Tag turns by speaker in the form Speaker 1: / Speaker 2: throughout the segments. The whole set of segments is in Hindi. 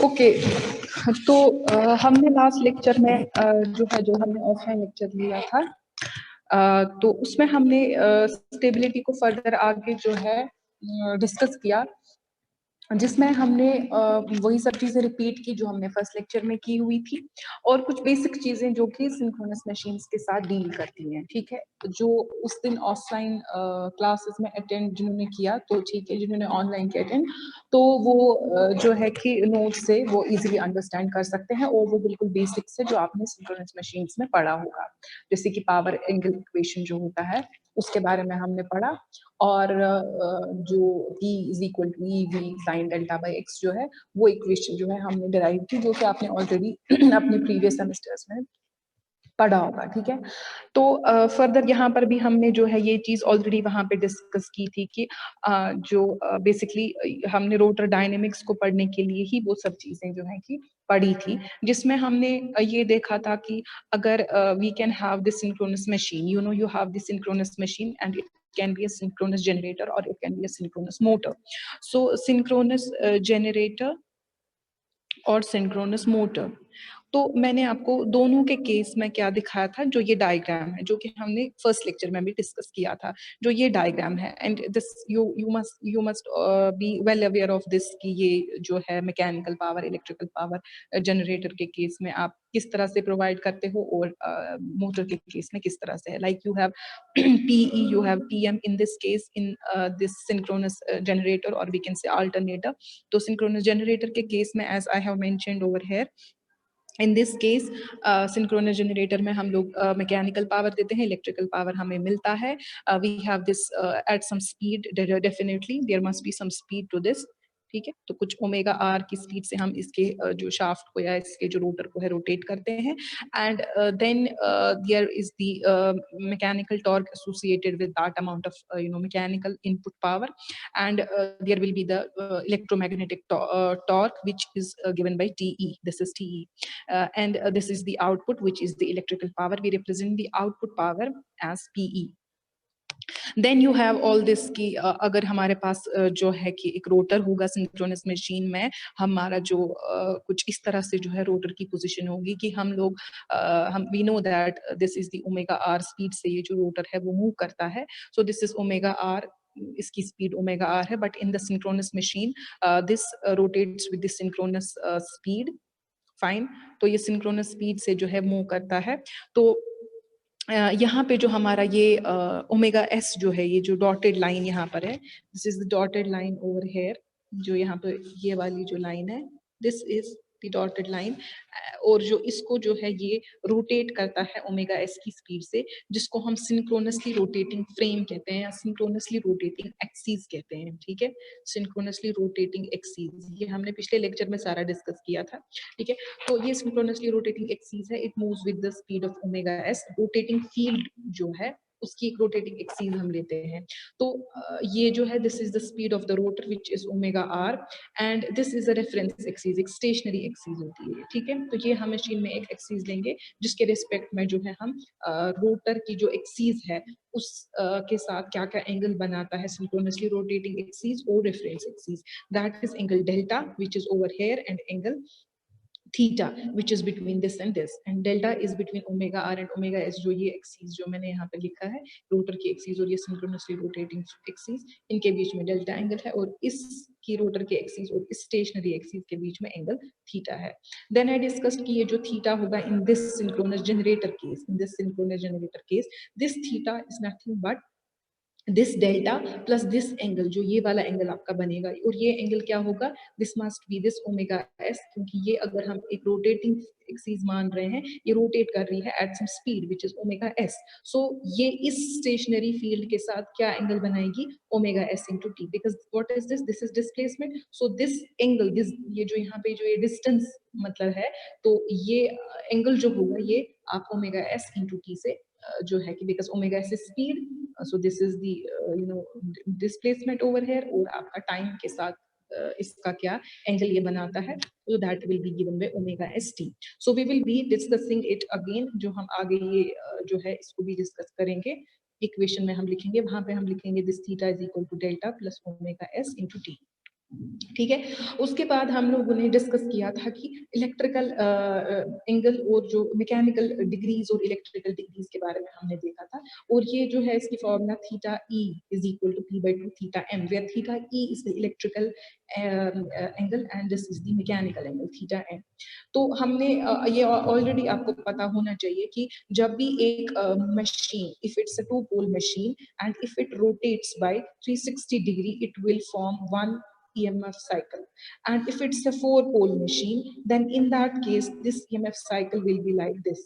Speaker 1: ओके, तो हमने लास्ट लेक्चर में जो हमने ऑफलाइन लेक्चर लिया था, तो उसमें हमने स्टेबिलिटी को फर्दर आगे जो है डिस्कस किया, जिसमें हमने वही सब चीज़ें रिपीट की जो हमने फर्स्ट लेक्चर में की हुई थी, और कुछ बेसिक चीज़ें जो कि सिंक्रोनस मशीन्स के साथ डील करती हैं, ठीक है। जो उस दिन ऑफलाइन क्लासेस में अटेंड जिन्होंने किया तो ठीक है, जिन्होंने ऑनलाइन किया अटेंड तो वो जो है कि नोट से वो इजीली अंडरस्टैंड कर सकते हैं, और वो बिल्कुल बेसिक्स है जो आपने सिंक्रोनस मशीन्स में पढ़ा होगा, जैसे कि पावर एंगल इक्वेशन जो होता है उसके बारे में हमने पढ़ा, और जो E is equal to E V sine delta by X जो है वो इक्वेशन जो है हमने डिराइव की, जो कि आपने ऑलरेडी अपने प्रीवियस सेमेस्टर्स में पढ़ा होगा, ठीक है। तो फर्दर यहाँ पर भी हमने जो है ये चीज़ ऑलरेडी वहाँ पे डिस्कस की थी कि जो बेसिकली हमने रोटर डायनेमिक्स को पढ़ने के लिए ही वो सब चीज़ें जो है कि पढ़ी थी, जिसमें हमने ये देखा था कि अगर we can have this synchronous machine, you know you have this synchronous machine and it can be a synchronous generator or it can be a synchronous motor. So synchronous generator और सिंक्रोनस मोटर, तो मैंने आपको दोनों के केस में क्या दिखाया था, जो ये डायग्राम है जो कि हमने फर्स्ट लेक्चर में भी डिस्कस किया था, जो ये डायग्राम है, and this you must be well aware of this कि ये जो है mechanical power electrical power generator के केस में आप किस तरह से प्रोवाइड करते हो, और मोटर के केस में किस तरह से है। Like you have PE, you have PM in this case in this synchronous generator, or we can say alternator. तो synchronous generator के केस में as I have mentioned over here, in this case synchronous generator में हम लोग मैकेनिकल पावर देते हैं, इलेक्ट्रिकल पावर हमें मिलता है, we have this at some speed, definitely there must be some speed to this, ठीक है। तो कुछ ओमेगा आर की स्पीड से हम इसके जो शाफ्ट को या इसके जो रोटर को है रोटेट करते हैं, and then there is the mechanical torque associated with that amount of mechanical input power, and there will be the electromagnetic torque which is given by TE. This is TE, and this is the output, which is the electrical power. We represent the output power as PE. Then you have all this की अगर हमारे पास जो है कि एक रोटर होगा सिंक्रोनस मशीन में, हमारा जो कुछ इस तरह से जो है रोटर की पोजीशन होगी कि हम लोग हम we know that this is the omega R speed से ये जो रोटर है वो मूव करता है, so this is omega R, इसकी स्पीड ओमेगा आर है, but in the synchronous machine this rotates with the synchronous speed, fine. तो ये सिंक्रोनस स्पीड से जो है मूव करता है। तो यहाँ पे जो हमारा ये ओमेगा एस जो है, ये जो डॉटेड लाइन यहाँ पर है, this is the dotted line over here, जो यहाँ पे ये वाली जो लाइन है, this is the dotted line, और जो इसको जो है ये रोटेट करता है ओमेगा एस की स्पीड से, जिसको हम सिंक्रोनसली रोटेटिंग फ्रेम कहते हैं या सिंक्रोनसली रोटेटिंग एक्सीस कहते हैं, ठीक है। सिंक्रोनसली रोटेटिंग एक्सीस, ये हमने पिछले लेक्चर में सारा डिस्कस किया था, ठीक है। तो ये सिंक्रोनसली रोटेटिंग एक्सीस है, it moves with the speed of omega S. Rotating field जो है उसकी एक रोटेटिंग एक्सीस हम लेते हैं, तो ये जो है this is the speed of the rotor which is omega R, and this is a reference axis, एक स्टेशनरी एक्सीस होती है, ठीक है। तो ये हम मशीन में एक एक्सीस लेंगे जिसके रिस्पेक्ट में जो है हम रोटर की जो एक्सीस है उस के साथ क्या क्या एंगल बनाता है सिंक्रोनसली रोटेटिंग एक्सीस और reference axis, that is angle delta which is over here, and angle theta which is between this and this, and delta is between omega r and omega s, जो ये एक्सीस जो मैंने यहाँ पे लिखा है रोटर की एक्सीस और ये सिंक्रोनसली रोटेटिंग एक्सीस, इनके बीच में डेल्टा एंगल है, और इसकी रोटर के एक्सीस और इस स्टेशनरी एक्सीस के बीच में एंगल थीटा है। देन आई डिस्कस्ड कि ये जो थीटा होगा in this synchronous generator case, in this synchronous generator case, this theta is nothing but this delta plus this angle, जो ये वाला एंगल आपका बनेगा, और ये एंगल क्या होगा, this must be this omega S, क्योंकि ये अगर हम एक रोटेटिंग एक्सीस मान रहे हैं, ये रोटेट कर रही है at some speed which is omega s, so ये इस स्टेशनरी फील्ड के साथ क्या एंगल बनाएगी, omega s into t, because what is this is displacement, so this angle, this ये जो यहाँ पे जो ये डिस्टेंस मतलब है, तो ये एंगल जो होगा ये आप ओमेगा एस इंटू टी से जो है कि because omega S is speed, so this is the displacement over here, और आपका टाइम के साथ इसका क्या एंगल ये बनाता है, so that will be given by omega st. So we will be discussing it again, जो हम आगे ये जो है इसको भी डिस्कस करेंगे, इक्वेशन में हम लिखेंगे, वहां पे हम लिखेंगे this theta is equal to delta plus omega s into t. ठीक है। उसके बाद हम लोगों ने डिस्कस किया था कि इलेक्ट्रिकल एंगल और जो मैकेनिकल डिग्रीज और इलेक्ट्रिकल डिग्रीज के बारे में हमने देखा था, और ये जो है इसकी formula theta E is equal to p/2 theta m, where theta E is the electrical angle and this is the mechanical angle theta m। तो हमने ये ऑलरेडी आपको पता होना चाहिए कि जब भी एक machine, if it's a two pole machine and if it rotates by 360 degree, it will form one EMF cycle. And if it's a four-pole machine, then in that case, this EMF cycle will be like this.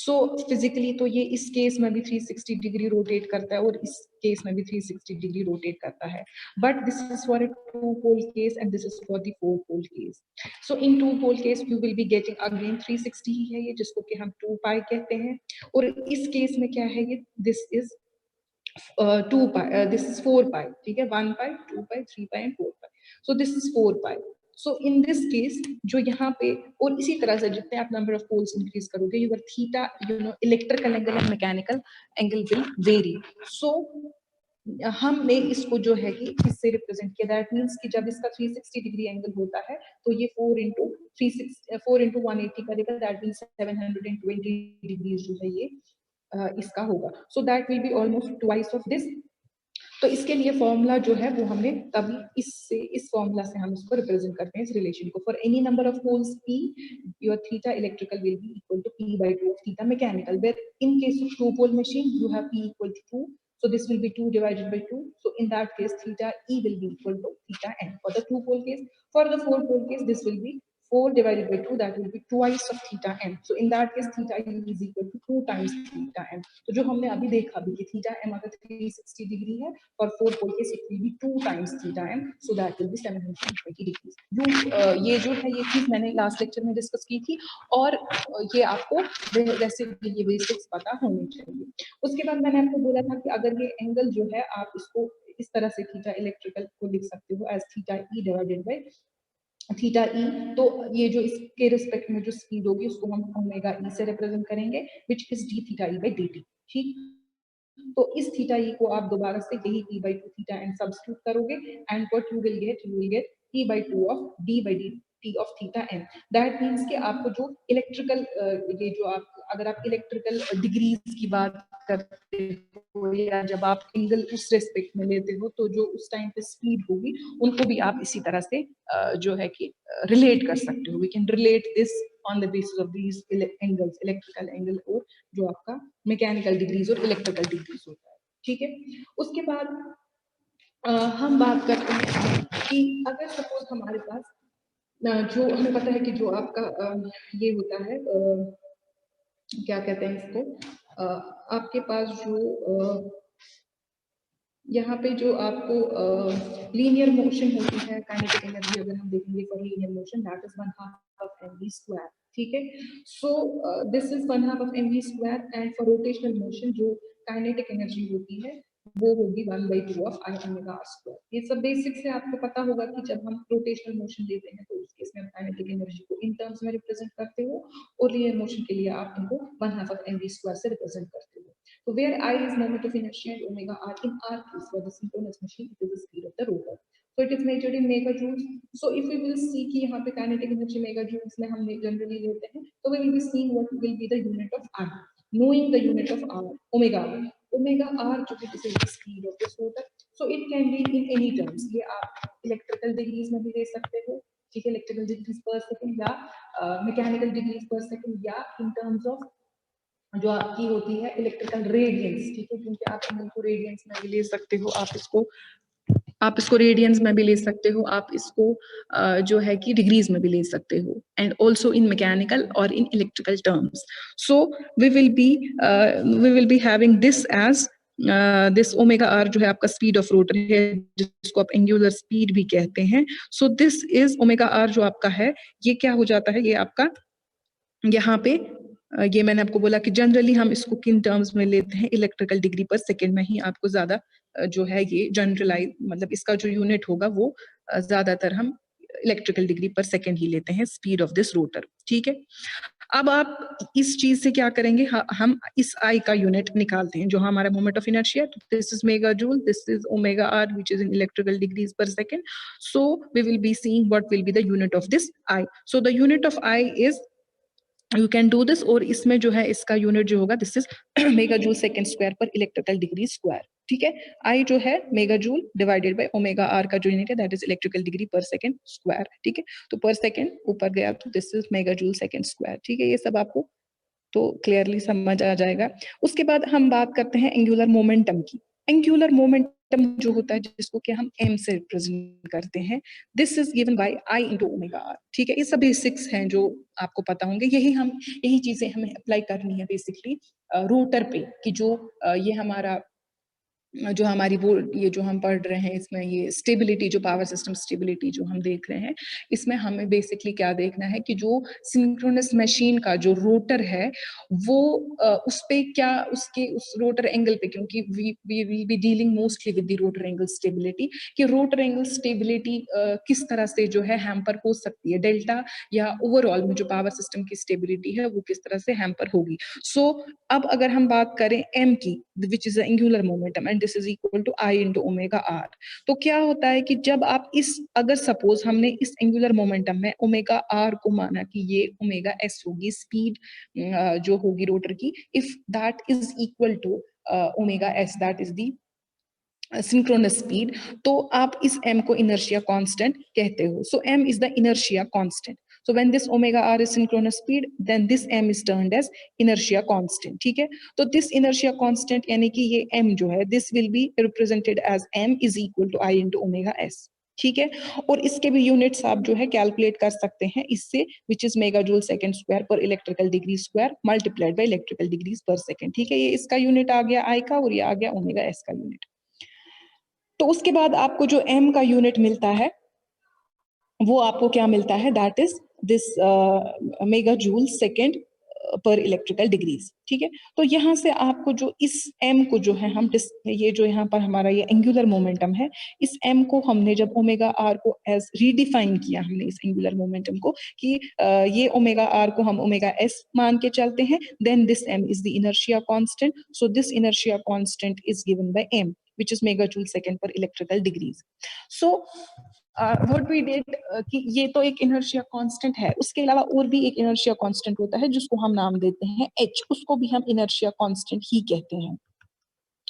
Speaker 1: So physically तो ये इस केस में भी 360 डिग्री रोटेट करता है और इस केस में भी 360 डिग्री रोटेट करता है. But this is for a two-pole case and this is for the four-pole case. So in two-pole case you will be getting again 360 ही है ये, जिसको कि हम 2 pi कहते हैं. और इस केस में क्या है ये, this is 2 pi, this is 4 pi, ठीक है, 1 pi, 2 pi, 3 pi and 4 pi. So this is 4 pi. So in this case जो यहाँ पे, और इसी तरह से जितने आप number of poles increase करोगे, your theta, you know, electrical angle and mechanical angle will vary. So हमने इसको जो है कि इससे रिप्रेजेंट किया, दैट मीन्स कि जब इसका 360 डिग्री एंगल होता है तो ये 4 into 180 करेगा, दैट मीन्स 720 डिग्रीज जो है ये इसका होगा. So that will be almost twice of this. तो इसके लिए फॉर्मूला जो है वो हमने तभी इस फॉर्मूला से हम इसको रिप्रेजेंट करते हैं, इस रिलेशन को. For any number of poles p, your theta electrical will be equal to p/2 of theta mechanical, where in case of two pole machine you have p equal to 2, so this will be 2 divided by 2. So in that case theta e will be equal to theta n for the two pole case. For the four pole case this will be 4 divided by 2, that will be twice of theta m. So in that case theta e is equal to 2 times theta m. तो जो हमने अभी देखा भी कि theta m अगर 360 डिग्री है, for four pole case it will be 2 times theta m, so that will be 720 degrees. ये जो है ये चीज मैंने लास्ट लेक्चर में डिस्कस की थी, और ये आपको वैसे ये बेसिक्स पता होनी चाहिए. उसके बाद मैंने आपको बोला था कि अगर ये एंगल जो है आप इसको इस तरह से थीटा इलेक्ट्रिकल को लिख सकते हो as theta e divided by theta e. तो ये जो इसके रिस्पेक्ट में जो स्पीड होगी उसको हम ओमेगा ई से रिप्रेजेंट करेंगे, which is D theta E bye dt. ठीक, तो इस थीटा ई को आप दोबारा से यही p/2 थीटा एंड सब्स्टिट्यूट करोगे, and what you will gate p/2 of d by dt of theta n. That means कि आपको जो इलेक्ट्रिकल ये जो आप अगर आप इलेक्ट्रिकल डिग्रीज की बात करते हो या जब आप एंगल उस रेस्पेक्ट में लेते हो, तो जो उस टाइम पे स्पीड होगी उनको भी आप इसी तरह से जो है कि रिलेट कर सकते हो. We can relate this on the basis of these angles, electrical angle और जो आपका मैकेनिकल डिग्रीज और इलेक्ट्रिकल डिग्रीज होता है. ठीक है. उसके बाद हम बात करते हैं कि अगर सपोज हमारे पास जो हमें पता है कि जो आपका ये होता है क्या कहते हैं इसको, आपके पास जो यहाँ पे जो आपको लीनियर मोशन होती है, काइनेटिक एनर्जी अगर हम देखेंगे for linear motion, that is 1/2 of mv square. ठीक है. So this is 1/2 of mv square, and for rotational motion जो काइनेटिक एनर्जी होती है वो होगी 1/2 of I omega r square. ये सब बेसिक से आपको पता होगा कि जब हम रोटेशनल मोशन देते हैं तो उस केस में काइनेटिक एनर्जी को इन टर्म्स में रिप्रेजेंट करते हो, और लीनियर मोशन के लिए आप इनको 1/2 of mv स्क्वायर से रिप्रेजेंट करते हो. So where I is moment of inertia and omega r, in our case for the synchronous machine it is the speed of the rotor. So it is measured in megajoules. So if we will see कि यहाँ पे kinetic energy megajoules में हम generally लेते हैं, so we will be seeing what will be the unit of r. Knowing the unit of r, omega r जो कि this is the speed of this rotor. So it can be in any terms. ये आप electrical degrees में भी ले सकते हो, ठीक है, electrical degrees per second या mechanical degrees per second, या in terms of जो आपकी होती है इलेक्ट्रिकल रेडियंस. ठीक है, क्योंकि आप इनको रेडियंस में भी ले सकते हो, आप इसको रेडियंस में भी ले सकते हो, आप इसको जो है कि डिग्रीज में भी ले सकते हो, एंड ऑल्सो इन मैकेनिकल और in electrical terms. So we will be having this as this omega R जो है आपका स्पीड ऑफ रोटर है, जिसको आप एंगुलर स्पीड भी कहते हैं. So this is omega R जो आपका है, ये क्या हो जाता है, ये आपका यहाँ पे ये मैंने आपको बोला कि जनरली हम इसको किन टर्म्स में लेते हैं, इलेक्ट्रिकल डिग्री पर सेकेंड में ही आपको ज्यादा जो है ये जनरलाइज, मतलब इसका जो यूनिट होगा वो ज्यादातर हम इलेक्ट्रिकल डिग्री पर सेकेंड ही लेते हैं, स्पीड ऑफ दिस रोटर. ठीक है. अब आप इस चीज से क्या करेंगे, हम इस आई का यूनिट निकालते हैं जो हमारा moment of inertia, this is mega joule, this is omega are which is in electrical degrees per second. So we will be seeing what will be the unit of this I. So the unit of I is, you can do this, और इसमें जो है इसका यूनिट जो होगा this is mega joule second square per electrical degree square. ठीक है, आई जो है mega joule divided by omega are का जो यूनिट है दैट इज इलेक्ट्रिकल डिग्री पर सेकंड स्क्वायर. ठीक है, तो पर सेकंड ऊपर गया तो this is mega joule second square. ठीक है, ये सब आपको तो क्लियरली समझ आ जाएगा. उसके बाद हम बात करते हैं एंगुलर मोमेंटम की. एंगुलर मोमेंटम जो होता है जिसको कि हम m से रिप्रेजेंट करते हैं, this is given by I into omega R. ठीक है, ये सब बेसिक्स हैं जो आपको पता होंगे. यही चीजें हमें अप्लाई करनी है बेसिकली रोटर पे, कि जो ये हमारा जो हमारी वो ये जो हम पढ़ रहे हैं इसमें ये स्टेबिलिटी, जो पावर सिस्टम स्टेबिलिटी जो हम देख रहे हैं, इसमें हमें बेसिकली क्या देखना है कि जो सिंक्रोनस मशीन का जो रोटर है वो उस पे क्या उसके उस रोटर एंगल पे, क्योंकि we will be dealing mostly with the rotor angle stability, कि रोटर एंगल स्टेबिलिटी किस तरह से जो है हैम्पर हो सकती है, डेल्टा या ओवरऑल में जो पावर सिस्टम की स्टेबिलिटी है वो किस तरह से हैम्पर होगी. सो अब अगर हम बात करें m की, which is angular momentum, and this is equal to I into omega R, तो क्या होता है कि जब आप अगर सपोज हमने इस एंगुलर मोमेंटम में ओमेगा आर को माना कि ये ओमेगा एस होगी स्पीड जो होगी रोटर की, if that is equal to omega S, that is the synchronous speed, तो आप इस m को इनर्शिया कांस्टेंट कहते हो. So m is the inertia constant. So when this omega r is synchronous speed, then this m is termed as inertia constant. ठीक है, तो this inertia constant यानी कि ये m जो है this will be represented as m is equal to I into omega s. ठीक है, और इसके भी यूनिट्स आप जो है कैलकुलेट कर सकते हैं इससे, which is mega joule second square per electrical degree square multiplied by electrical degrees per second. ठीक है, ये इसका यूनिट आ गया I का, और ये आ गया ओमेगा एस का यूनिट. तो उसके बाद आपको जो m का यूनिट मिलता है वो आपको क्या मिलता है, that is this mega joule second पर इलेक्ट्रिकल डिग्रीज. ठीक है, तो यहाँ से आपको जो इस m को जो है हम ये जो यहाँ पर हमारा ये एंगुलर मोमेंटम है, इस m को हमने जब ओमेगा r को एज रीडिफाइन किया हमने इस एंगुलर मोमेंटम को कि ये ओमेगा r को हम ओमेगा s मान के चलते हैं, then this m is the inertia constant. So this inertia constant is given by m which is mega joule second per electrical degrees. So what we did कि ये तो एक इनर्शिया कांस्टेंट है, उसके अलावा और भी एक इनर्शिया कांस्टेंट होता है जिसको हम नाम देते हैं h, उसको भी हम इनर्शिया कांस्टेंट ही कहते हैं.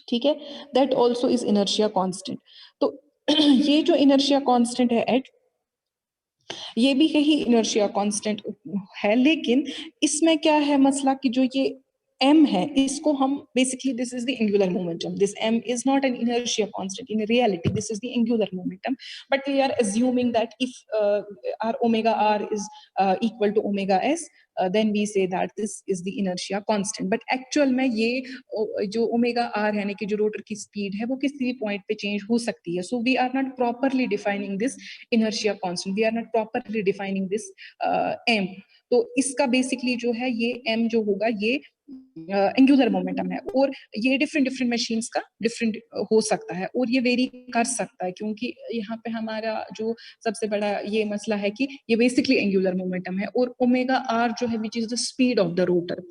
Speaker 1: ठीक है, that also is inertia constant. तो ये जो इनर्शिया कांस्टेंट है h, ये भी यही इनर्शिया कांस्टेंट है, लेकिन इसमें क्या है मसला कि जो ये m है इसको हम basically this is the angular momentum. This m is not an inertia constant. In reality this is the angular momentum, but we are assuming that if our omega r is equal to omega s, then we say that this is the inertia constant. But actual में ये जो omega r यानी कि जो रोटर की स्पीड है वो किसी भी पॉइंट पे चेंज हो सकती है. So we are not properly defining this inertia constant. We are not properly defining this m. तो इसका बेसिकली जो है ये m जो होगा ये एंगुलर मोमेंटम है, और ये डिफरेंट मशीन्स का डिफरेंट हो सकता है और ये वेरी कर सकता है, क्योंकि यहाँ पे हमारा जो सबसे बड़ा ये मसला है कि ये बेसिकली एंगुलर मोमेंटम है और ओमेगा आर जो है which is the speed of the rotor,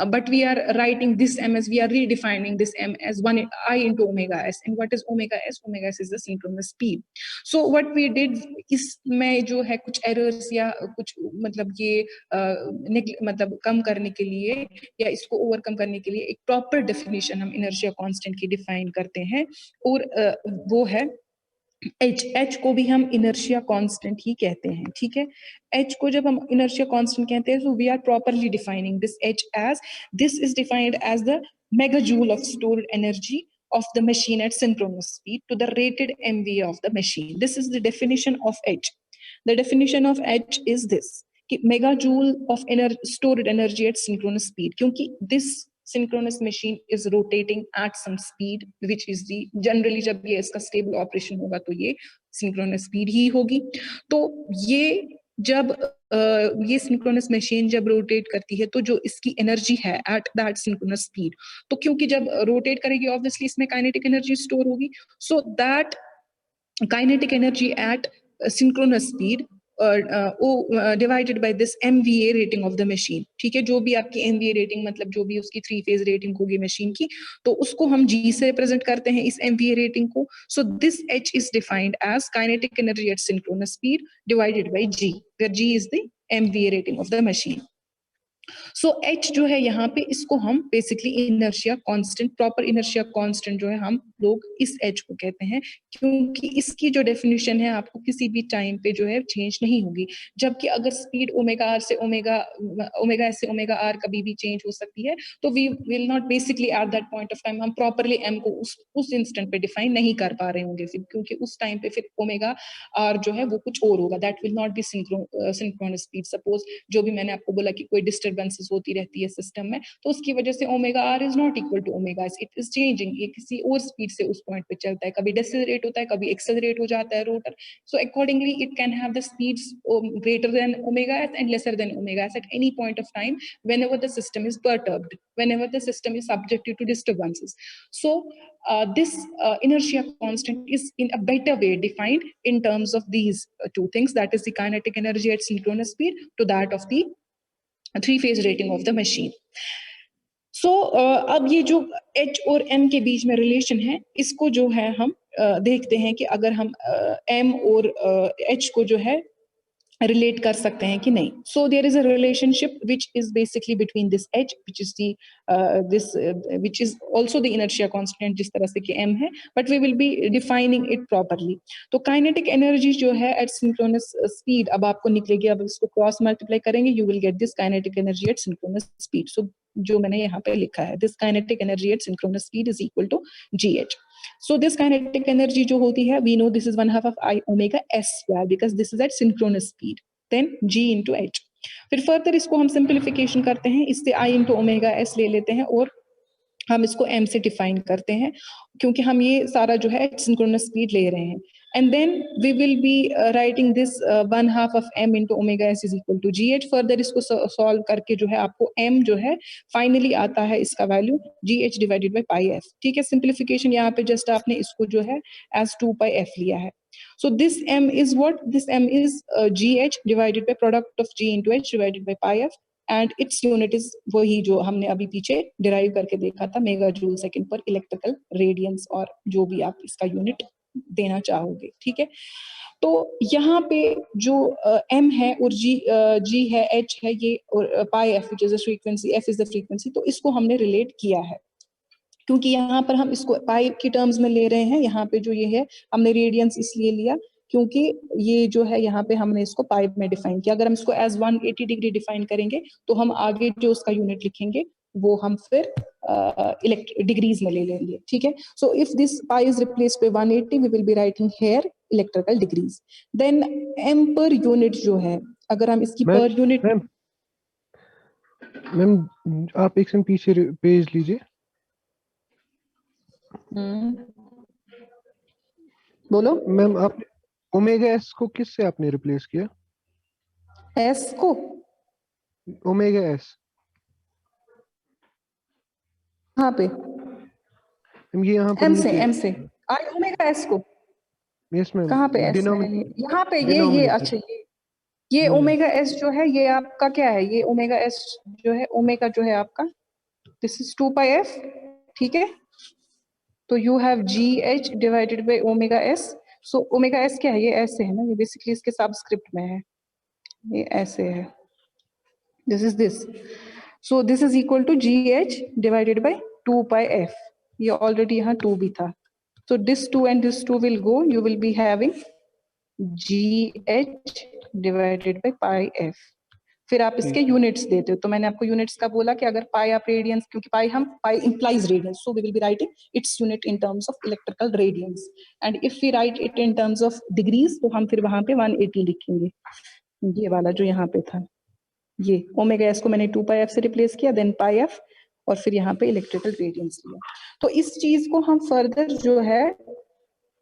Speaker 1: but we are writing this m as we are redefining this m as 1 I into omega s. And what is omega s? Omega s is the synchronous speed. So what we did, इसमें जो है कुछ एरर्स या कुछ मतलब ये मतलब कम करने के लिए या इसको ओवरकम करने के लिए एक प्रॉपर डेफिनेशन हम इनर्शिया कांस्टेंट की डिफाइन करते हैं, और वो है h को भी हम इनर्शिया कांस्टेंट ही कहते हैं. ठीक है, h को जब हम इनर्शिया कांस्टेंट कहते हैं, so we are properly defining this h as, this is defined as the megajoule of stored energy of the machine at synchronous speed to the rated MVA of the machine. This is the definition of h. The definition of h is this, कि megajoule of stored energy at synchronous speed, क्योंकि this synchronous machine is rotating at some speed which is the generally जब ये इसका stable operation होगा तो ये synchronous speed ही होगी. तो ये जब ये synchronous machine जब rotate करती है तो जो इसकी energy है at that synchronous speed, तो क्योंकि जब rotate करेगी obviously इसमें kinetic energy store होगी, so that kinetic energy at synchronous speed O divided by this MVA rating of the machine, ठीक है, जो भी आपकी MVA रेटिंग मतलब जो भी उसकी 3 फेज रेटिंग होगी मशीन की, तो उसको हम G से रिप्रेजेंट करते हैं इस MVA रेटिंग को. So this H is defined as kinetic energy at synchronous speed divided by G, where G is the MVA rating of the machine. So H जो है यहाँ पे, इसको हम basically inertia constant, proper inertia constant जो है हम लोग इस H को कहते हैं, क्योंकि इसकी जो डेफिनेशन है आपको किसी भी टाइम पे जो है चेंज नहीं होगी. जबकि अगर स्पीड ओमेगा आर से ओमेगा एस से ओमेगा आर कभी भी चेंज हो सकती है, तो we will not basically at that point of time हम प्रॉपरली M को उस इंस्टेंट पे डिफाइन नहीं कर पा रहे होंगे फिर, क्योंकि उस टाइम पे फिर ओमेगा आर जो है वो कुछ और होगा, that will not be synchronous speed. Suppose जो भी मैंने आपको बोला कि कोई डिस्टर्बेंसेस होती रहती है सिस्टम में, तो उसकी वजह से omega R is not equal to omega S, it is changing, ये किसी और स्पीड से उस पॉइंट पे चलता है, कभी डिसेलरेट होता है, कभी एक्सेलरेट हो जाता है rotor. So accordingly it can have the speeds greater than omega S and lesser than omega S at any point of time whenever the system is perturbed, whenever the system is subjected to disturbances. So this inertia constant is in a better way defined in terms of these two things, that is the kinetic energy at synchronous speed to that of the 3-phase rating of the machine. So अब ये जो H और M के बीच में रिलेशन है, इसको जो है हम देखते हैं कि अगर हम M और H को जो है रिलेट कर सकते हैं कि नहीं. So there is a relationship which is basically between this H which is the this which is also the inertia constant जिस तरह से कि M है, but we will be defining it properly. तो काइनेटिक एनर्जी जो है एट सिंक्रोनस स्पीड अब आपको निकलेगी, अब इसको क्रॉस मल्टीप्लाई करेंगे, you will get this kinetic energy at synchronous speed. So जो मैंने यहाँ पे लिखा है, this kinetic energy at synchronous speed is equal to GH. So this kinetic energy जो होती है, we know this is 1/2 of I omega S square because this is at synchronous speed. Then G into H. फिर further इसको हम simplification करते हैं, इससे I into omega S ले लेते हैं और हम इसको M से डिफाइन करते हैं, क्योंकि हम ये सारा जो है सिंक्रोनस स्पीड ले रहे हैं. And then we will be writing this 1/2 of M into omega S is equal to GH. Further इसको सॉल्व करके जो है आपको M जो है फाइनली आता है इसका value GH divided by pi F. ठीक है, सिंप्लीफिकेशन यहाँ पे जस्ट आपने इसको जो है एज 2 पाई F लिया है. So this M is what? This M is GH divided by product of G into H divided by pi F. And its unit is वही जो हमने अभी पीछे डिराइव करके देखा था, मेगा जूल सेकंड पर इलेक्ट्रिकल रेडियंस, और जो भी आप इसका यूनिट देना चाहोगे. ठीक है, तो यहाँ पे जो M है और G है, H है, ये और पाई F which is the frequency, F is the frequency, तो इसको हमने रिलेट किया है, क्योंकि यहाँ पर हम इसको पाई की टर्म्स में ले रहे हैं. यहाँ पे जो ये है हमने रेडियंस इसलिए लिया क्योंकि ये जो है यहाँ पे हमने इसको पाई में डिफाइन किया. अगर हम इसको एज 180 डिग्री डिफाइन करेंगे तो हम आगे जो उसका यूनिट लिखेंगे वो हम फिर डिग्रीज में ले लेंगे. ठीक है, so if this pi is replaced by 180 we will be writing here electrical degrees. Then M per unit जो है, अगर हम इसकी पर यूनिट,
Speaker 2: मैम आप एक सेकंड पीछे पेज लीजिए.
Speaker 1: बोलो
Speaker 2: मैम. आपने ओमेगा एस को किससे आपने रिप्लेस किया?
Speaker 1: एस को
Speaker 2: ओमेगा एस
Speaker 1: कहाँ पे?
Speaker 2: ये यहाँ पर
Speaker 1: M से आई ओमेगा एस को.
Speaker 2: Yes ma'am.
Speaker 1: कहाँ पे एस है? यहाँ पे ये अच्छा ये ओमेगा एस जो है ये आपका क्या है? ये ओमेगा एस जो है, ओमेगा जो है आपका, दिस इज 2 पाई F. ठीक है, तो you have GH divided by omega s. So omega S क्या है? ये ऐसे है ना, ये बेसिकली इसके सबस्क्रिप्ट में है, ये ऐसे है, this is this. So this is equal to GH divided by 2 pi F. ये ऑलरेडी यहाँ 2 भी था, so this 2 and this 2 will go, you will be having GH divided by pi F. फिर आप इसके यूनिट्स देते हो, तो मैंने आपको यूनिट्स का बोला कि अगर पाई आप रेडियंस, क्योंकि पाई implies radians, so we will be writing its unit in terms of electrical radians, and if we write it in terms of degrees, तो हम फिर वहां पे 180 लिखेंगे. ये वाला जो यहाँ पे था, ये ओमेगा एस को मैंने 2 पाई F से रिप्लेस किया, देन पाई F, और फिर यहाँ पे इलेक्ट्रिकल रेडियंस लिया. तो इस चीज को हम फर्दर जो है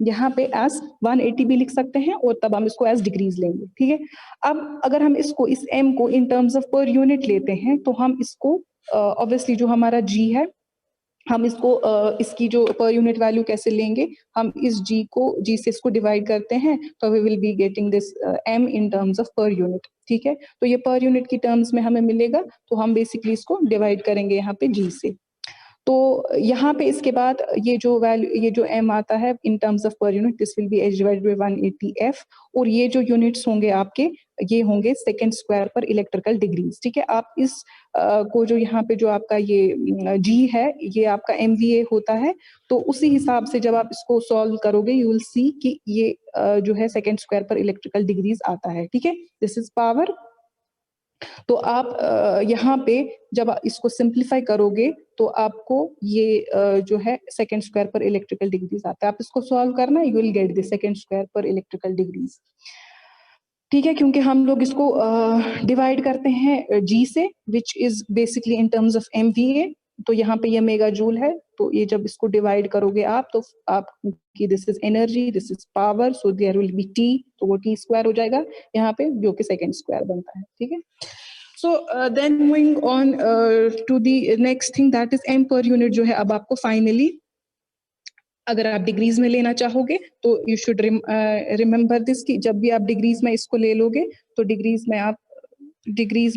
Speaker 1: यहाँ पे एज 180 भी लिख सकते हैं, और तब हम इसको एज डिग्रीज लेंगे. ठीक है, अब अगर हम इसको इस M को इन टर्म्स ऑफ पर यूनिट लेते हैं, तो हम इसको ऑब्वियसली जो हमारा G है हम इसको इसकी जो पर यूनिट वैल्यू कैसे लेंगे, हम इस जी से इसको डिवाइड करते हैं, तो we will be getting this m in terms of per unit. ठीक है, तो ये पर यूनिट की टर्म्स में हमें मिलेगा, तो हम बेसिकली इसको डिवाइड करेंगे यहाँ पे जी से। तो यहाँ पे इसके बाद ये जो वैल्यू, ये जो m आता है इन terms of per unit, this will B h divided by 180 f, और ये जो यूनिट्स होंगे आपके, ये होंगे second square per electrical degrees. ठीक है, आप इस को जो यहाँ पे जो आपका ये g है, ये आपका MVA होता है, तो उसी हिसाब से जब आप इसको सॉल्व करोगे, यू विल सी कि ये जो है second square per electrical degrees आता है। ठीक है, दिस इज पावर। तो आप यहाँ पे जब इसको सिंप्लीफाई करोगे, तो आपको ये जो है second square per electrical degrees आता है। आप इसको सॉल्व करना, you will get the second square per electrical degrees. ठीक है, क्योंकि हम लोग इसको डिवाइड करते हैं जी से, विच is basically in terms of MVA, तो यहाँ पे ये मेगा जूल है, तो ये जब इसको डिवाइड करोगे आप, तो आपकी this is energy, this is power, so there will be T, तो वो टी स्क्वायर हो जाएगा यहाँ पे, जो कि सेकंड स्क्वायर बनता है। ठीक है, so then moving on to the next thing, that is m per unit, जो है अब आपको फाइनली अगर आप डिग्रीज में लेना चाहोगे, तो यू शुड रिमेम्बर दिस कि जब भी आप डिग्रीज में इसको ले लोगे, तो डिग्रीज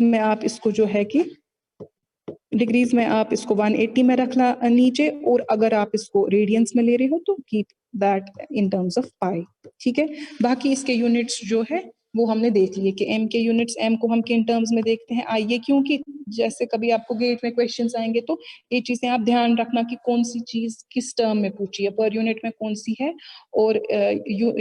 Speaker 1: में आप इसको जो है कि डिग्रीज में आप इसको 180 में रखना नीचे, और अगर आप इसको रेडियंस में ले रहे हो, तो keep that in terms of pi. ठीक है, बाकी इसके यूनिट्स जो है वो हमने देख लिए कि m के यूनिट्स, m को हम किन टर्म्स में देखते हैं। आइए, क्योंकि जैसे कभी आपको गेट में क्वेश्चंस आएंगे, तो ये चीजें आप ध्यान रखना कि कौन सी चीज किस टर्म में पूछी है, पर यूनिट में कौन सी है, और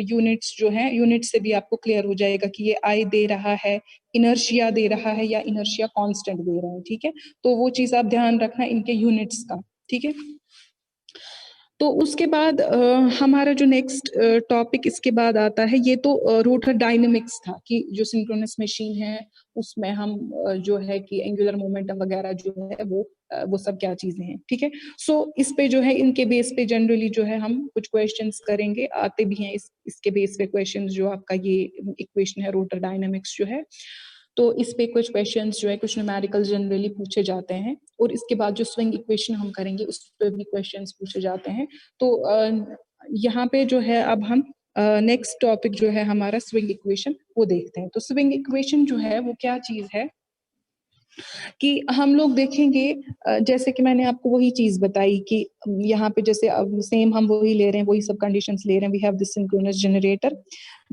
Speaker 1: यूनिट्स जो है, यूनिट से भी आपको क्लियर हो जाएगा कि ये I दे रहा है, इनर्शिया दे रहा है, या इनर्शिया कांस्टेंट दे रहा है। ठीक है, तो वो चीज आप ध्यान रखना इनके यूनिट्स का। ठीक है, तो उसके बाद हमारा जो नेक्स्ट टॉपिक इसके बाद आता है, ये तो रोटर डायनेमिक्स था, कि जो सिंक्रोनस मशीन है उसमें हम जो है कि एंगुलर मोमेंटम वगैरह जो है वो सब क्या चीजें हैं। ठीक है, सो इस पे जो है, इनके बेस पे जनरली जो है हम कुछ क्वेश्चंस करेंगे, आते भी हैं इसके बेस पे क्वेश्चंस, जो आपका ये इक्वेशन है रोटर डायनेमिक्स जो है, तो इस पे कुछ क्वेश्चंस जो है, कुछ न्यूमेरिकल जनरली पूछे जाते हैं, और इसके बाद जो स्विंग इक्वेशन हम करेंगे उस पे भी क्वेश्चंस पूछे जाते हैं। तो यहाँ पे जो है अब हम नेक्स्ट टॉपिक जो है हमारा स्विंग इक्वेशन, वो देखते हैं। तो स्विंग इक्वेशन जो है वो क्या चीज है, कि हम लोग देखेंगे, जैसे कि मैंने आपको वही चीज बताई कि यहाँ पे जैसे अब सेम हम वही ले रहे हैं, वही सब कंडीशंस ले रहे हैं। We have this synchronous generator,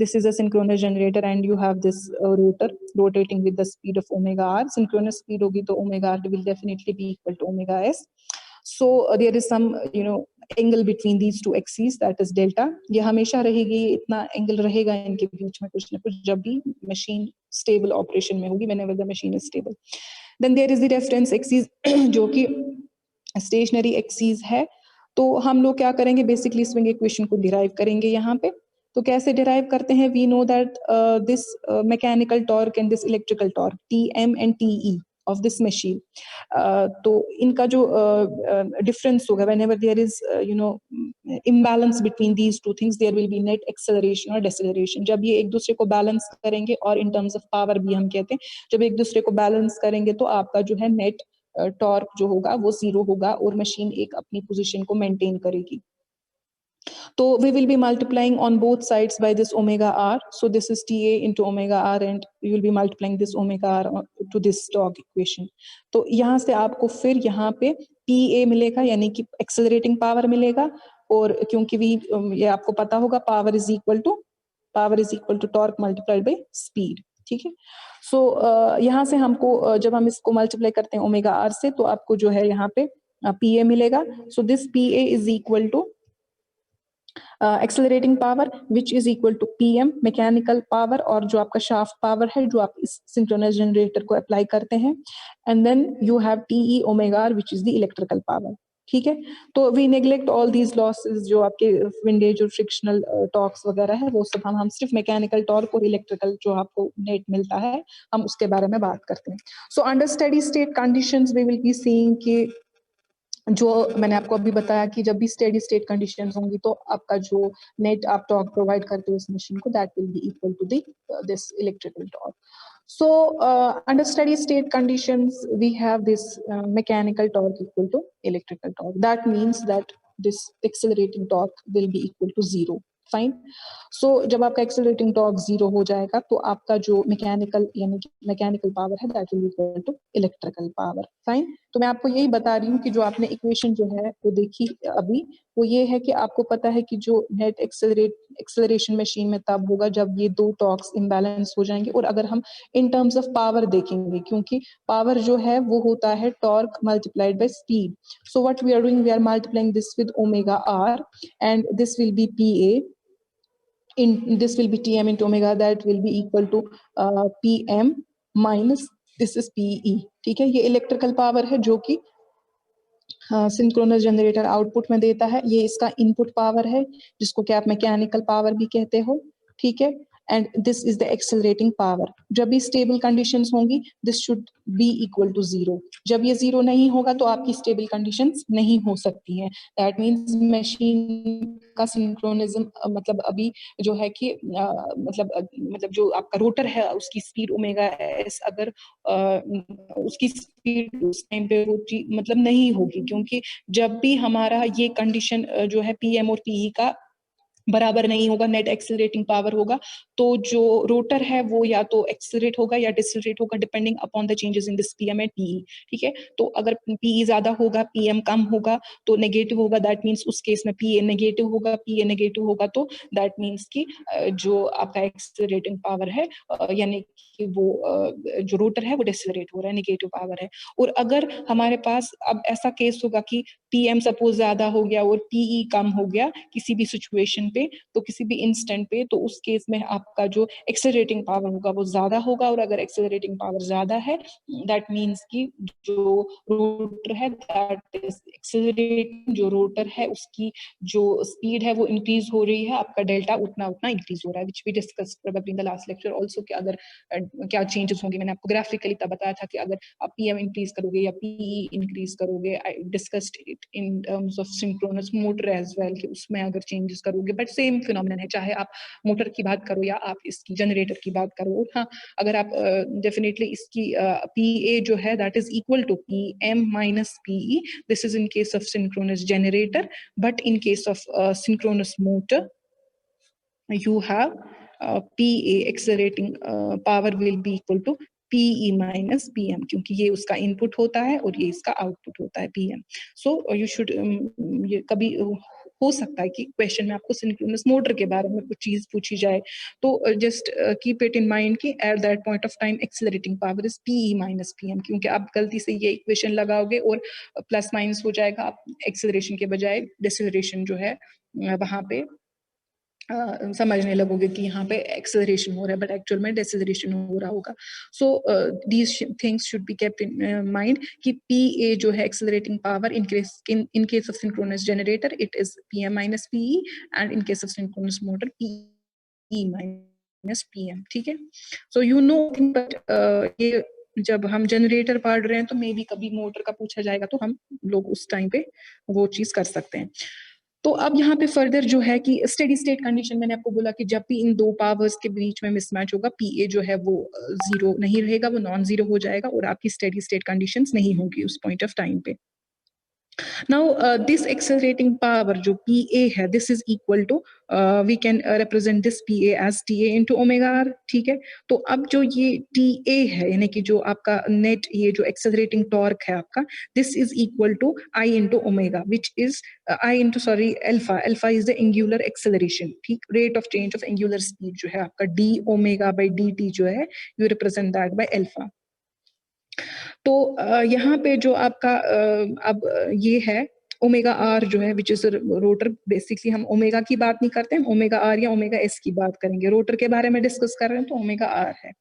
Speaker 1: this is a synchronous generator, and you have this rotor rotating with the speed of omega r. Synchronous speed होगी तो omega r will definitely be equal to omega s. So there is some angle between these two axes, that is delta. ये हमेशा रहेगी, इतना एंगल रहेगा इनके बीच में कुछ ना कुछ, जब भी मशीन स्टेबल ऑपरेशन में होगी, whenever the machine is stable. Then there is the reference axis जो कि स्टेशनरी एक्सीस है। तो हम लोग क्या करेंगे, बेसिकली स्विंग इक्वेशन को डिराइव करेंगे यहाँ पे। तो कैसे डिराइव करते हैं, we know that this mechanical torque and this electrical torque, TM and TE of this machine, तो इनका जो डिफरेंस होगा, whenever there is imbalance between these two things, there will be net acceleration or deceleration. जब ये एक दूसरे को बैलेंस करेंगे, और इन टर्म्स ऑफ पावर भी हम कहते हैं, जब एक दूसरे को बैलेंस करेंगे, तो आपका जो है नेट टॉर्क जो होगा वो 0 होगा, और मशीन एक अपनी पोजीशन को मेंटेन करेगी। तो we will be multiplying on both sides by this omega r. So this is TA into omega r, and we will be multiplying this omega r to this torque equation. तो यहाँ से आपको फिर यहाँ पे PA मिलेगा, यानी कि एक्सेलरेटिंग पावर मिलेगा, और क्योंकि ये आपको पता होगा, power is equal to torque multiplied by speed. ठीक है, सो यहाँ से हमको जब हम इसको मल्टीप्लाई करते हैं ओमेगा आर से, तो आपको जो है यहाँ पे PA मिलेगा। So this PA is equal to accelerating power which is equal to PM mechanical power, और जो आपका शाफ्ट पावर है जो आप इस सिंक्रोनस जनरेटर को अप्लाई करते हैं, and then you have TE omega are which is the electrical power. ठीक है, तो we neglect all these losses, जो आपके विंडेज और फ्रिक्शनल टॉर्क्स वगैरह है, वो सब हम सिर्फ मैकेनिकल टॉर्क और इलेक्ट्रिकल जो आपको नेट मिलता है, हम उसके बारे में बात करते हैं। So under steady state conditions we will be seeing कि जो मैंने आपको अभी बताया कि जब भी स्टेडी स्टेट कंडीशंस होंगी, तो आपका जो नेट आप टॉर्क प्रोवाइड करते हो इस मशीन को, that will be equal to this electrical torque. So under steady state conditions, we have this mechanical torque equal to electrical torque. That means that this accelerating torque will be equal to 0. Fine. सो जब आपका एक्सेलरेटिंग टॉर्क 0 हो जाएगा तो आपका जो मैकेनिकल यानी मैकेनिकल पावर है that will be equal to electrical power. Fine. तो मैं आपको यही बता रही हूँ कि जो आपने इक्वेशन जो है वो देखी अभी, वो ये है कि आपको पता है कि जो नेट एक्सेलरेशन मशीन में तब होगा जब ये दो टॉर्क्स इम्बैलेंस हो जाएंगे. और अगर हम इन टर्म्स ऑफ पावर देखेंगे, क्योंकि पावर जो है वो होता है torque multiplied by speed. So what we are doing, we are multiplying this with omega R and this will be PA. In this will be Tm into omega, that will be equal to Pm minus this is PE. ठीक है, ये इलेक्ट्रिकल पावर है जो कि सिंक्रोनस जनरेटर आउटपुट में देता है. ये इसका इनपुट पावर है जिसको कि आप मैकेनिकल पावर भी कहते हो. ठीक है, and this is the accelerating power. जब भी स्टेबल कंडीशंस होंगी this should be equal to 0. जब ये 0 नहीं होगा तो आपकी स्टेबल कंडीशंस नहीं हो सकती हैं. दैट मींस मशीन का सिंक्रोनिज्म मतलब अभी जो है कि मतलब जो आपका रोटर है उसकी स्पीड ओमेगा एस, अगर उसकी स्पीड उस टाइम पे मतलब नहीं होगी, क्योंकि जब भी हमारा ये कंडीशन जो है पीएम और पीई का बराबर नहीं होगा, नेट एक्सेलरेटिंग पावर होगा, तो जो रोटर है वो या तो एक्सेलरेट होगा या डिसेलरेट होगा depending upon the changes in this PM and PE. ठीक है, तो अगर पीई ज्यादा होगा पीएम कम होगा तो नेगेटिव होगा. दैट मींस उस केस में पीए नेगेटिव होगा, पीए नेगेटिव होगा तो दैट मींस कि जो आपका एक्सेलरेटिंग पावर है यानी कि वो जो रोटर है वो डिसेलरेट हो रहा है, नेगेटिव पावर है. और अगर हमारे पास अब ऐसा केस होगा कि पीएम सपोज ज्यादा हो गया और पीई कम हो गया किसी भी सिचुएशन पे, तो किसी भी इंस्टेंट पे, तो उस केस में आपका जो एक्सेलरेटिंग पावर होगा वो ज्यादा होगा. और अगर एक्सेलरेटिंग पावर ज्यादा है दैट मींस कि जो रोटर है दैट इज एक्सेलरेटिंग, जो रोटर है उसकी जो स्पीड है वो इंक्रीज हो रही है, आपका डेल्टा उतना उतना इंक्रीज हो रहा है, which we discuss probably in the last lecture also कि अगर क्या चेंजेस होंगे. मैंने आपको ग्राफिकली तब बताया था कि अगर आप पीएम इंक्रीज करोगे या पीई इंक्रीज करोगे, I discussed it in terms of synchronous motor as well कि उसमें अगर चेंजेस करोगे, बट सेम फिनोमेनन है चाहे आप मोटर की बात करो या आप इसकी जनरेटर की बात करो. हाँ, अगर आप डेफिनेटली इसकी पीए जो है that is equal to PM minus PE. This is in case of synchronous generator, but in case of synchronous motor you have PA accelerating power will be equal to PE minus PM, क्योंकि ये उसका इनपुट होता है और ये इसका आउटपुट होता है PM. सो यू शुड ये कभी हो सकता है कि क्वेश्चन में आपको सिंक्रोनस मोटर के बारे में कुछ चीज पूछी जाए, तो just keep it in mind कि at that point of time accelerating power is PE minus PM, क्योंकि आप गलती से ये इक्वेशन लगाओगे और प्लस माइनस हो जाएगा, आप एक्सेलरेशन के बजाय डिसेलरेशन जो है वहां पे समझने लगोगे कि यहाँ पे एक्सेलरेशन हो रहा है बट एक्चुअल में डिसेलरेशन हो रहा होगा. So these things should be kept in mind कि PA जो है accelerating power in case of synchronous generator it is PM minus PE and in case of synchronous motor PE minus PM. ठीक है, सो यू नो, बट ये जब हम जनरेटर पढ़ रहे हैं तो मे बी कभी मोटर का पूछा जाएगा तो हम लोग उस टाइम पे वो चीज कर सकते हैं. तो अब यहाँ पे फर्दर जो है कि स्टेडी स्टेट कंडीशन मैंने आपको बोला कि जब भी इन दो पावर्स के बीच में मिसमैच होगा पीए जो है वो 0 नहीं रहेगा, वो नॉन 0 हो जाएगा और आपकी स्टेडी स्टेट कंडीशंस नहीं होगी उस पॉइंट ऑफ टाइम पे. Now this accelerating power जो PA है this is equal to we can represent this PA as TA into omega r. ठीक है, तो अब जो ये TA है यानी कि जो आपका नेट ये जो accelerating torque है आपका, this is equal to I into omega which is I into alpha. Alpha is the angular acceleration. ठीक, rate of change of angular speed जो है आपका d omega by dt जो है you represent that by alpha. तो यहाँ पे जो आपका अब ये है ओमेगा आर जो है विच इज रोटर. बेसिकली हम ओमेगा की बात नहीं करते हैं, ओमेगा आर या ओमेगा एस की बात करेंगे. रोटर के बारे में डिस्कस कर रहे हैं तो ओमेगा आर है.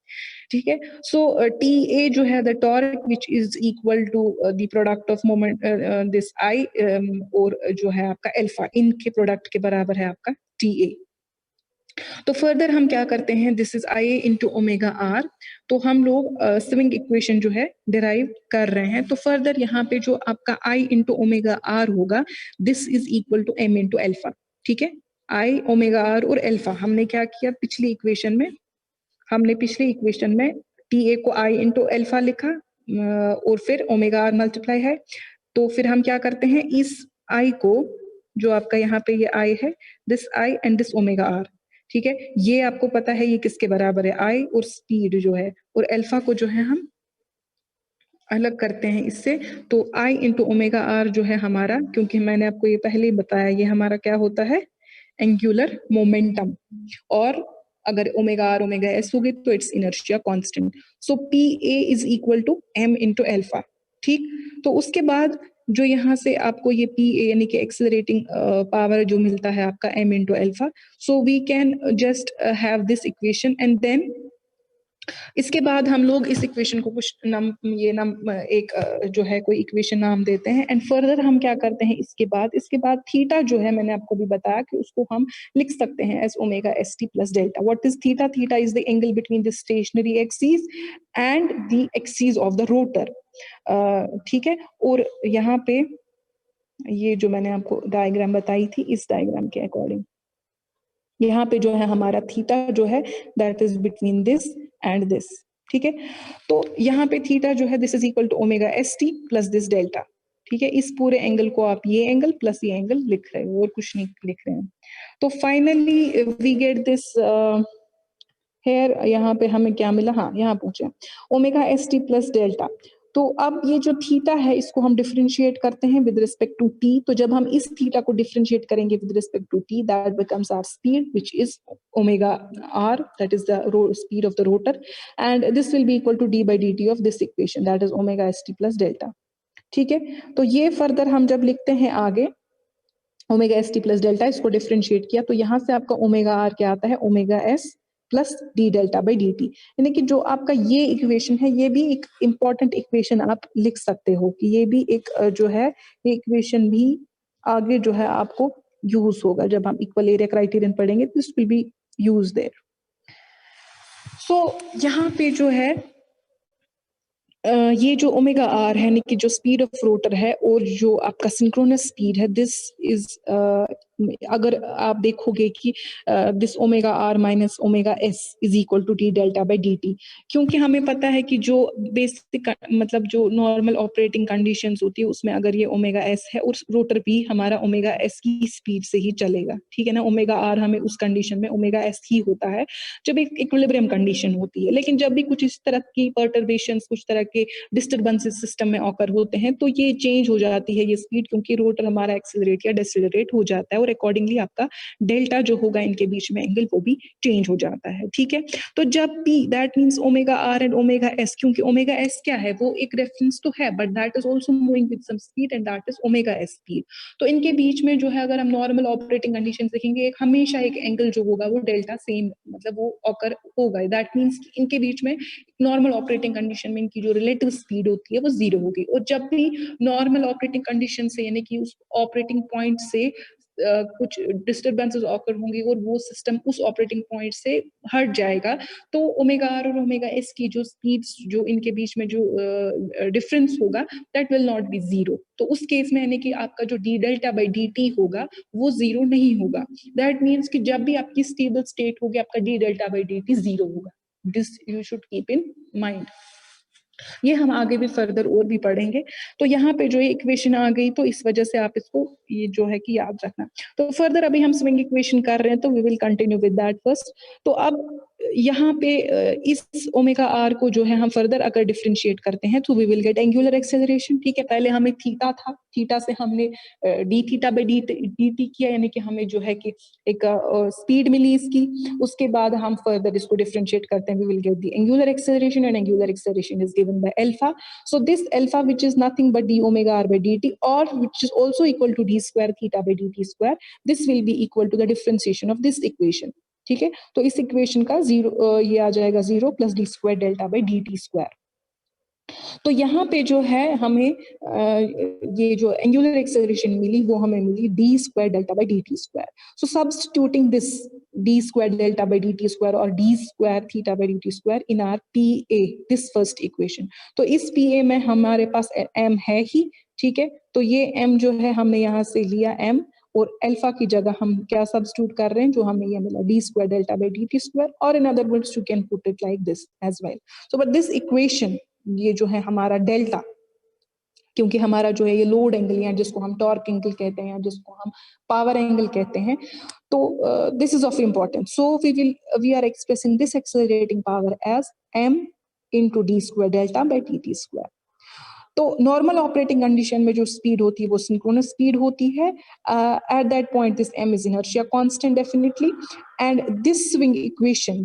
Speaker 1: ठीक है, सो टी ए जो है the torque which is equal to the product of moment this I और जो है आपका एल्फा, इनके प्रोडक्ट के बराबर है आपका टी ए. तो फर्दर हम क्या करते हैं, this is I into omega R. तो हम लोग स्विंग इक्वेशन जो है डिराइव कर रहे हैं. तो फर्दर यहाँ पे जो आपका आई इंटू ओमेगा आर होगा this is equal to M into alpha. ठीक है, आई ओमेगा आर और एल्फा हमने क्या किया पिछली इक्वेशन में, हमने पिछली इक्वेशन में पी ए को आई इंटू एल्फा लिखा और फिर ओमेगा आर मल्टीप्लाई है। तो फिर हम क्या करते हैं, इस आई को, जो आपका यहाँ पे ये आई है, this I and this omega R, ठीक है, ये आपको पता है ये किसके बराबर है, आई और स्पीड जो है, और अल्फा को जो है हम अलग करते हैं इससे। तो आई इंटू ओमेगा आर जो है हमारा, क्योंकि मैंने आपको ये पहले ही बताया, ये हमारा क्या होता है, एंगुलर मोमेंटम, और अगर ओमेगा आर ओमेगा एस होगी तो it's inertia constant. So P A is equal to M into alpha, ठीक। तो उसके बाद जो यहाँ से आपको ये पी ए यानी कि एक्सेलरेटिंग पावर जो मिलता है आपका M into alpha, so we can just have this equation and then इसके बाद हम लोग इस इक्वेशन को कुछ नाम, ये नाम एक जो है कोई इक्वेशन नाम देते हैं, एंड फर्दर हम क्या करते हैं इसके बाद थीटा जो है, मैंने आपको भी बताया कि उसको हम लिख सकते हैं as omega S T plus delta. What is theta? Theta is the angle between the stationary axis and the axis of the rotor, ठीक है। और यहाँ पे ये जो मैंने आपको डायग्राम बताई थी, इस डायग्राम के अकॉर्डिंग यहाँ पे जो है हमारा थीटा जो है that is between this and this, ठीक है। तो यहाँ पे थीटा जो है this is equal to omega S T plus this delta, ठीक है। इस पूरे एंगल को आप ये एंगल प्लस ये एंगल लिख रहे हो और कुछ नहीं लिख रहे हैं। तो finally we get this here, यहाँ पे हमें क्या मिला, हाँ यहाँ पूछे omega S T plus delta. तो अब ये जो थीटा है इसको हम डिफरेंशिएट करते हैं विद रिस्पेक्ट टू टी। तो जब हम इस थीटा को डिफरेंशिएट करेंगे with respect to T, that becomes our speed which is omega R, that is the speed of the rotor, and this will be equal to D by D T of this equation, that is omega S T plus delta, ठीक है। तो ये फर्दर हम जब लिखते हैं आगे omega S T plus delta, इसको डिफरेंशिएट किया तो यहाँ से आपका ओमेगा आर क्या आता है, omega S plus D delta by D T. यानी कि जो आपका ये इक्वेशन है, ये भी एक इंपॉर्टेंट इक्वेशन आप लिख सकते हो कि ये भी एक जो है ये इक्वेशन भी आगे जो है आपको यूज होगा जब हम इक्वल एरिया क्राइटेरियन पढ़ेंगे, this will be use there. So यहाँ पे जो है ये जो ओमेगा आर है, यानी कि जो स्पीड ऑफ रोटर है और जो आपका सिंक्रोनस स्पीड है, दिस इज अगर आप देखोगे कि this omega R minus omega S is equal to D delta by D T, क्योंकि हमें पता है कि जो बेसिक मतलब जो नॉर्मल ऑपरेटिंग कंडीशंस होती है उसमें अगर ये ओमेगा एस है और रोटर भी हमारा ओमेगा एस की स्पीड से ही चलेगा, ठीक है ना। ओमेगा आर हमें उस कंडीशन में ओमेगा एस ही होता है जब एक इक्विलिब्रियम कंडीशन होती है, लेकिन जब भी कुछ इस तरह की पर्टर्बेशंस, कुछ तरह के डिस्टर्बेंसेस सिस्टम में ऑकर होते हैं तो ये चेंज हो जाती है ये स्पीड, क्योंकि रोटर हमारा एक्सेलरेट या डिसेलरेट हो जाता है और अकॉर्डिंगली आपका डेल्टा जो होगा इनके बीच में एंगल वो भी चेंज हो जाता है, ठीक है। तो जब भी that means omega R and omega S, क्योंकि ओमेगा एस क्या है, वो एक रेफरेंस तो है but that is also moving with some speed and that is omega S speed. तो इनके बीच में जो है अगर हम नॉर्मल ऑपरेटिंग कंडीशन देखेंगे, एक हमेशा एक एंगल जो होगा वो डेल्टा सेम मतलब वो ऑकर होगा, दैट मींस इनके बीच में नॉर्मल ऑपरेटिंग कंडीशन में इनकी जो रिलेटिव स्पीड होती है वो जीरो होगी। और जब भी नॉर्मल ऑपरेटिंग कंडीशन से यानी कि उस ऑपरेटिंग पॉइंट से कुछ डिस्टर्बेंसेस ऑकर होंगी और वो सिस्टम उस ऑपरेटिंग पॉइंट से हट जाएगा, तो ओमेगा आर और ओमेगा एस की जो स्पीड्स जो इनके बीच में जो डिफरेंस होगा that will not be zero. तो उस केस में यानी कि आपका जो D delta by D T होगा वो जीरो नहीं होगा। दैट मीन्स कि जब भी आपकी स्टेबल स्टेट होगी आपका d delta by D t zero होगा। This you should keep in mind. ये हम आगे भी फर्दर और भी पढ़ेंगे। तो यहाँ पे जो ये इक्वेशन आ गई तो इस वजह से आप इसको ये जो है कि याद रखना। तो फर्दर अभी हम स्विंग इक्वेशन कर रहे हैं तो we will continue with that first. तो अब यहाँ पे इस ओमेगा आर को जो है हम फर्दर अगर डिफरेंशिएट करते हैं तो we will get angular acceleration, ठीक है। पहले हमें थीटा था, थीटा से हमने D theta by D T किया, यानी कि हमें जो है कि एक स्पीड मिली इसकी। उसके बाद हम फर्दर इसको डिफरेंशिएट करते हैं, we will get the angular acceleration and angular acceleration is given by alpha. So this alpha which is nothing but D omega R by dt और which is also equal to d square theta by dt square, this will be equal to the differentiation of this equation, ठीक है। तो इस इक्वेशन का जीरो ये आ जाएगा zero plus D square delta by D t square. तो यहाँ पे जो है हमें ये जो एंगुलर एक्सेलरेशन मिली वो हमें मिली d square delta by D t square. So substituting this d square delta by D t square और d square theta by D t square in R P A, this first equation. तो इस पी ए में हमारे पास एम है ही, ठीक है। तो ये एम जो है हमने यहाँ से लिया एम और अल्फा की जगह हम क्या सब्स्टिट्यूट कर रहे हैं, जो हमें ये मिला d square delta by D t square, और in other words you can put it like this as well. So but this equation, ये जो है हमारा डेल्टा, क्योंकि हमारा जो है ये लोड एंगल या जिसको हम टॉर्क एंगल कहते हैं, जिसको हम पावर एंगल कहते हैं, तो this is of importance. So we are expressing this accelerating power as m into d square delta by dt square। तो नॉर्मल ऑपरेटिंग कंडीशन में जो स्पीड होती है वो सिंक्रोनस स्पीड होती है। Eight that point this m is inertia constant definitely, and this swing equation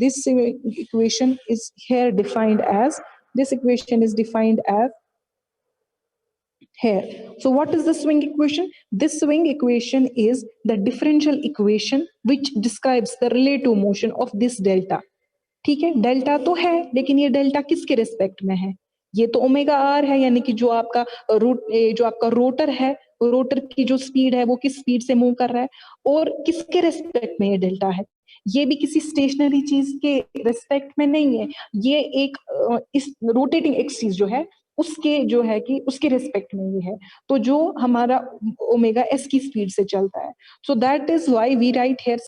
Speaker 1: is here defined as, this equation is defined as here. So what is the swing equation? This swing equation is the differential equation which describes the relative motion of this delta। ठीक है, डेल्टा तो है, लेकिन ये डेल्टा किसके रिस्पेक्ट में है? ये तो ओमेगा आर है, यानी कि जो आपका रोटर है, रोटर की जो स्पीड है वो किस स्पीड से मूव कर रहा है, और किसके रिस्पेक्ट में ये डेल्टा है? ये भी किसी स्टेशनरी चीज के रिस्पेक्ट में नहीं है, ये एक इस रोटेटिंग एक्सिस जो है उसके जो है कि उसके रिस्पेक्ट में ये है, तो जो हमारा ओमेगा एस की स्पीड से चलता है। So that is why we write here